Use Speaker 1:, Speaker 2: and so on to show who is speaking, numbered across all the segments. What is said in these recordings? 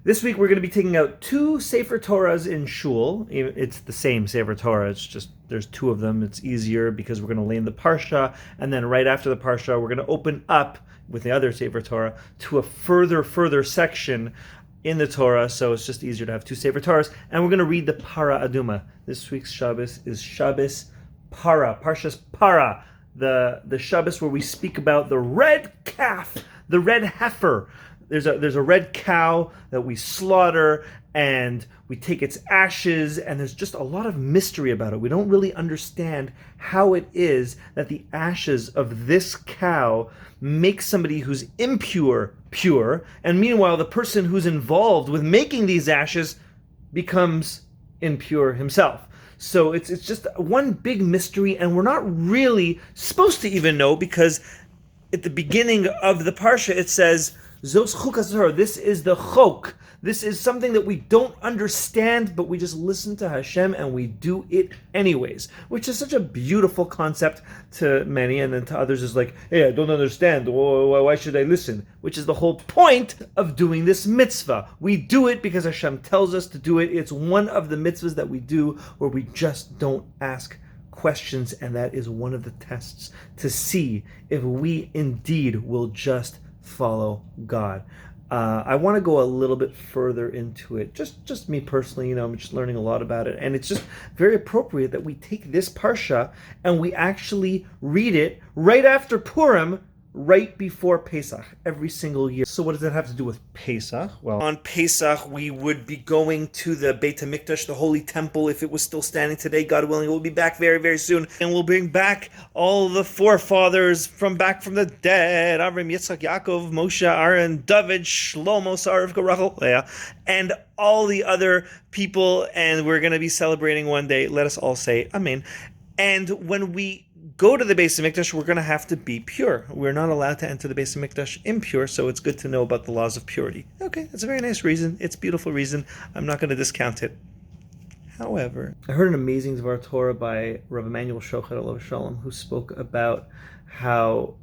Speaker 1: This week we're going to be taking out two Sefer Torahs in Shul. It's the same Sefer Torah, it's just there's two of them. It's easier because we're going to lay in the Parsha, and then right after the Parsha we're going to open up with the other Sefer Torah to a further section in the Torah, so it's just easier to have two Sefer Torahs. And we're going to read the Parah Aduma. This week's Shabbos is Shabbos Parah, Parshas Parah, the Shabbos where we speak about the red calf, the red heifer. There's a red cow that we slaughter, and we take its ashes, and there's just a lot of mystery about it. We don't really understand how it is that the ashes of this cow make somebody who's impure pure, and meanwhile the person who's involved with making these ashes becomes impure himself. So it's just one big mystery, and we're not really supposed to even know, because at the beginning of the Parsha it says, Zos chukas Torah. This is the chok. This is something that we don't understand, but we just listen to Hashem and we do it anyways, which is such a beautiful concept to many, and then to others is like, hey, I don't understand. Why should I listen? Which is the whole point of doing this mitzvah. We do it because Hashem tells us to do it. It's one of the mitzvahs that we do where we just don't ask questions, and that is one of the tests to see if we indeed will just follow God. I want to go a little bit further into it. Just me personally, I'm just learning a lot about it, and it's just very appropriate that we take this parsha and we actually read it right after Purim, right before Pesach, every single year. So what does that have to do with Pesach? Well, on Pesach, we would be going to the Beit HaMikdash, the Holy Temple, if it was still standing today. God willing, we'll be back very, very soon. And we'll bring back all the forefathers from the dead. Avram, Yitzchak, Yaakov, Moshe, Aaron, David, Shlomo, Sarv, Rachel, Leah, and all the other people. And we're going to be celebrating one day. Let us all say Amen. And when we go to the Beis HaMikdash, we're going to have to be pure. We're not allowed to enter the Beis HaMikdash impure, so it's good to know about the laws of purity. Okay, that's a very nice reason. It's a beautiful reason. I'm not going to discount it. However, I heard an amazing Dvar Torah by Rav Emanuel Shochet Alav Shalom, who spoke about how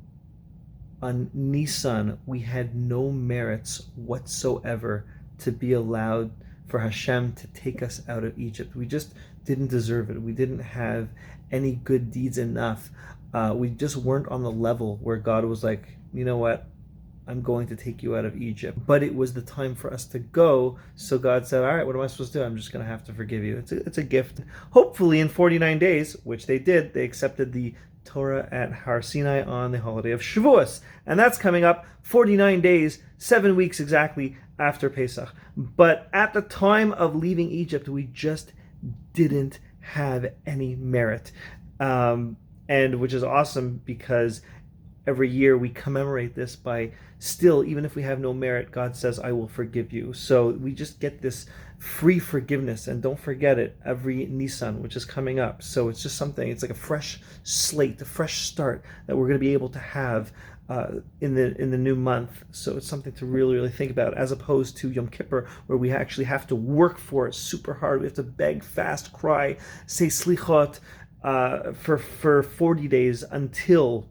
Speaker 1: on Nisan we had no merits whatsoever to be allowed for Hashem to take us out of Egypt. We just didn't deserve it. We didn't have any good deeds enough. We just weren't on the level where God was like, you know what, I'm going to take you out of Egypt. But it was the time for us to go, so God said, all right, what am I supposed to do? I'm just going to have to forgive you. It's a gift. Hopefully in 49 days, which they did, they accepted the Torah at Har Sinai on the holiday of Shavuos. And that's coming up 49 days, 7 weeks exactly after Pesach. But at the time of leaving Egypt, we just didn't have any merit, and which is awesome, because every year we commemorate this by still, even if we have no merit, God says, I will forgive you. So we just get this free forgiveness, and don't forget it, every Nisan, which is coming up. So it's just something, it's like a fresh slate, a fresh start that we're going to be able to have in the new month. So it's something to really, really think about, as opposed to Yom Kippur, where we actually have to work for it super hard. We have to beg, fast, cry, say slichot for 40 days until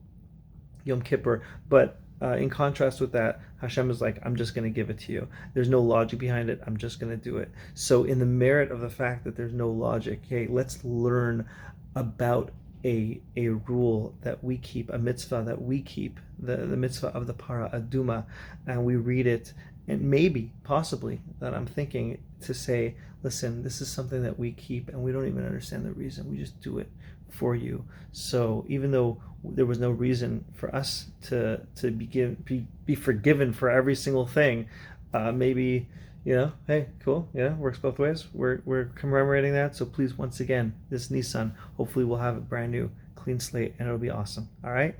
Speaker 1: Yom Kippur. But in contrast with that, Hashem is like, I'm just going to give it to you. There's no logic behind it. I'm just going to do it. So in the merit of the fact that there's no logic, hey, let's learn about a rule that we keep, a mitzvah that we keep, the mitzvah of the Parah Aduma, and we read it, and maybe, possibly, that I'm thinking to say, listen, this is something that we keep, and we don't even understand the reason. We just do it for you. So even though there was no reason for us to be forgiven for every single thing, maybe, hey, cool, works both ways. We're commemorating that, so please, once again, this Nisan, hopefully we'll have a brand new, clean slate, and it'll be awesome. All right?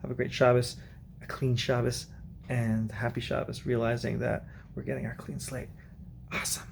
Speaker 1: Have a great Shabbos, a clean Shabbos, and happy Shabbos, realizing that we're getting our clean slate. Awesome.